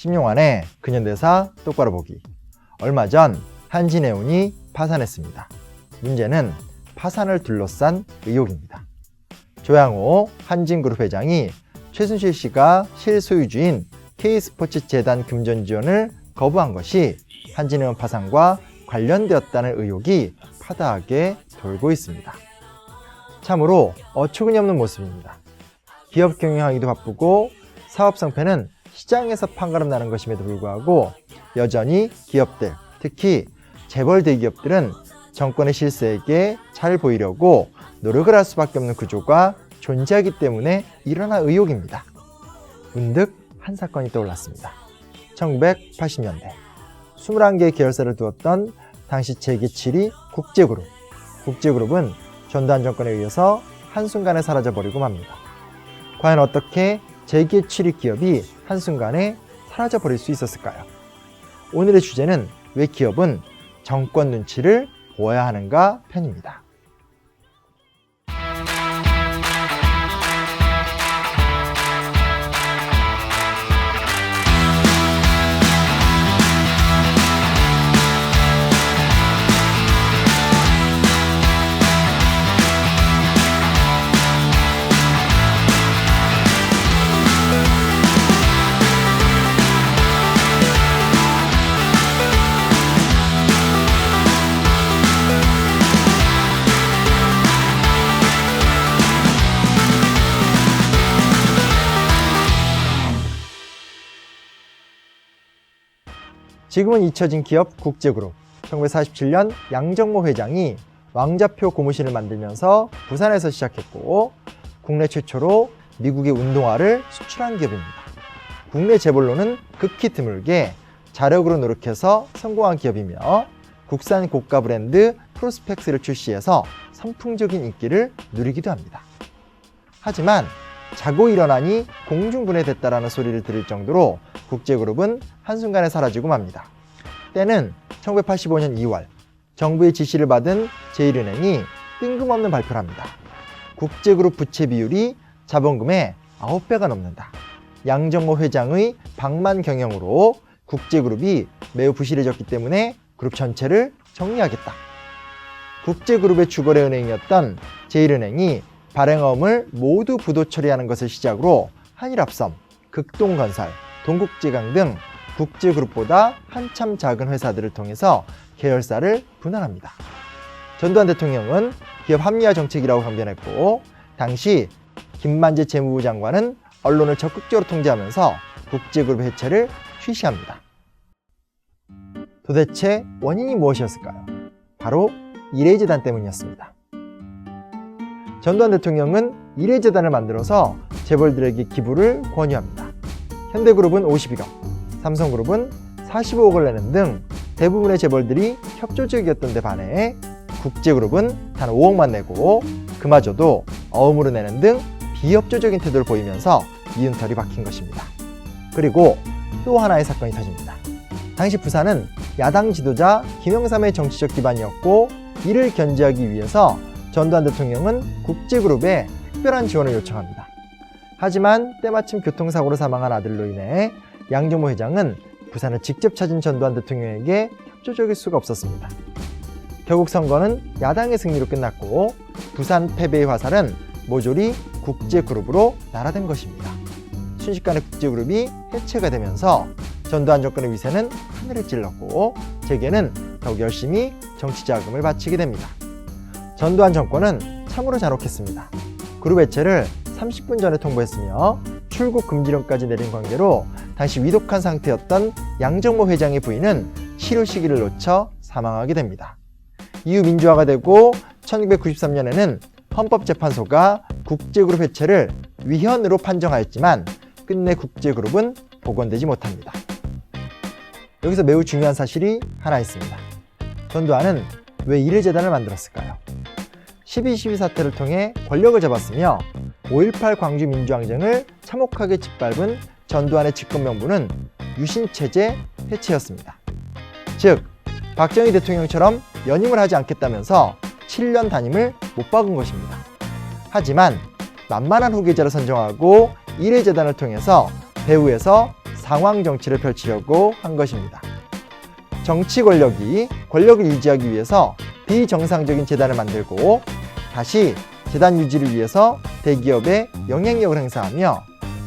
신용환의 근현대사 똑바로 보기. 얼마 전 한진해운이 파산했습니다. 문제는 파산을 둘러싼 의혹입니다. 조양호 한진그룹 회장이 최순실 씨가 실소유주인 K스포츠재단 금전 지원을 거부한 것이 한진해운 파산과 관련되었다는 의혹이 파다하게 돌고 있습니다. 참으로 어처구니 없는 모습입니다. 기업 경영하기도 바쁘고 사업 성패는 시장에서 판가름 나는 것임에도 불구하고 여전히 기업들, 특히 재벌 대기업들은 정권의 실세에게 잘 보이려고 노력을 할 수밖에 없는 구조가 존재하기 때문에 일어난 의혹입니다. 문득 한 사건이 떠올랐습니다. 1980년대 21개의 계열사를 두었던 당시 재계 7위 국제그룹. 국제그룹은 전두환 정권에 의해서 한순간에 사라져버리고 맙니다. 과연 어떻게 재계 7위 기업이 한순간에 사라져버릴 수 있었을까요? 오늘의 주제는 왜 기업은 정권 눈치를 보아야 하는가 편입니다. 지금은 잊혀진 기업 국제그룹. 1947년 양정모 회장이 왕좌표 고무신을 만들면서 부산에서 시작했고 국내 최초로 미국의 운동화를 수출한 기업입니다. 국내 재벌로는 극히 드물게 자력으로 노력해서 성공한 기업이며 국산 고가 브랜드 프로스펙스를 출시해서 선풍적인 인기를 누리기도 합니다. 하지만 자고 일어나니 공중분해됐다라는 소리를 들을 정도로 국제그룹은 한순간에 사라지고 맙니다. 때는 1985년 2월 정부의 지시를 받은 제1은행이 뜬금없는 발표를 합니다. 국제그룹 부채 비율이 자본금의 9배가 넘는다. 양정모 회장의 방만 경영으로 국제그룹이 매우 부실해졌기 때문에 그룹 전체를 정리하겠다. 국제그룹의 주거래 은행이었던 제1은행이 발행어음을 모두 부도 처리하는 것을 시작으로 한일합섬, 극동건설, 동국제강 등 국제그룹보다 한참 작은 회사들을 통해서 계열사를 분할합니다. 전두환 대통령은 기업 합리화 정책이라고 강변했고 당시 김만재 재무부 장관은 언론을 적극적으로 통제하면서 국제그룹 해체를 취시합니다. 도대체 원인이 무엇이었을까요? 바로 일회재단 때문이었습니다. 전두환 대통령은 일회재단을 만들어서 재벌들에게 기부를 권유합니다. 현대그룹은 52억, 삼성그룹은 45억을 내는 등 대부분의 재벌들이 협조적이었던 데 반해 국제그룹은 단 5억만 내고 그마저도 어음으로 내는 등 비협조적인 태도를 보이면서 미운털이 박힌 것입니다. 그리고 또 하나의 사건이 터집니다. 당시 부산은 야당 지도자 김영삼의 정치적 기반이었고 이를 견제하기 위해서 전두환 대통령은 국제그룹에 특별한 지원을 요청합니다. 하지만 때마침 교통사고로 사망한 아들로 인해 양정모 회장은 부산을 직접 찾은 전두환 대통령에게 협조적일 수가 없었습니다. 결국 선거는 야당의 승리로 끝났고 부산 패배의 화살은 모조리 국제그룹으로 날아든 것입니다. 순식간에 국제그룹이 해체가 되면서 전두환 정권의 위세는 하늘을 찔렀고 재계는 더욱 열심히 정치 자금을 바치게 됩니다. 전두환 정권은 참으로 잔혹했습니다. 그룹 해체를 30분 전에 통보했으며 출국 금지령까지 내린 관계로 당시 위독한 상태였던 양정모 회장의 부인은 치료 시기를 놓쳐 사망하게 됩니다. 이후 민주화가 되고 1993년에는 헌법재판소가 국제그룹 해체를 위헌으로 판정하였지만 끝내 국제그룹은 복원되지 못합니다. 여기서 매우 중요한 사실이 하나 있습니다. 전두환은 왜 일회재단을 만들었을까요? 12.12 사태를 통해 권력을 잡았으며 5.18 광주 민주항쟁을 참혹하게 짓밟은 전두환의 집권명분은 유신체제 해체였습니다. 즉, 박정희 대통령처럼 연임을 하지 않겠다면서 7년 단임을 못 박은 것입니다. 하지만 만만한 후계자를 선정하고 일회재단을 통해서 배후에서 당황 정치를 펼치려고 한 것입니다. 정치 권력이 권력을 유지하기 위해서 비정상적인 재단을 만들고 다시 재단 유지를 위해서 대기업에 영향력을 행사하며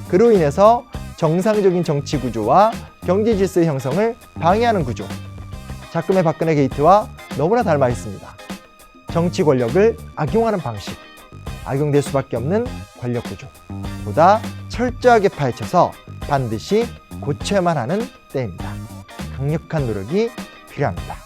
그로 인해서 정상적인 정치 구조와 경제 질서의 형성을 방해하는 구조. 작금의 박근혜 게이트와 너무나 닮아 있습니다. 정치 권력을 악용하는 방식, 악용될 수밖에 없는 권력 구조. 보다 철저하게 파헤쳐서 반드시 고쳐야만 하는 때입니다. 강력한 노력이 필요합니다.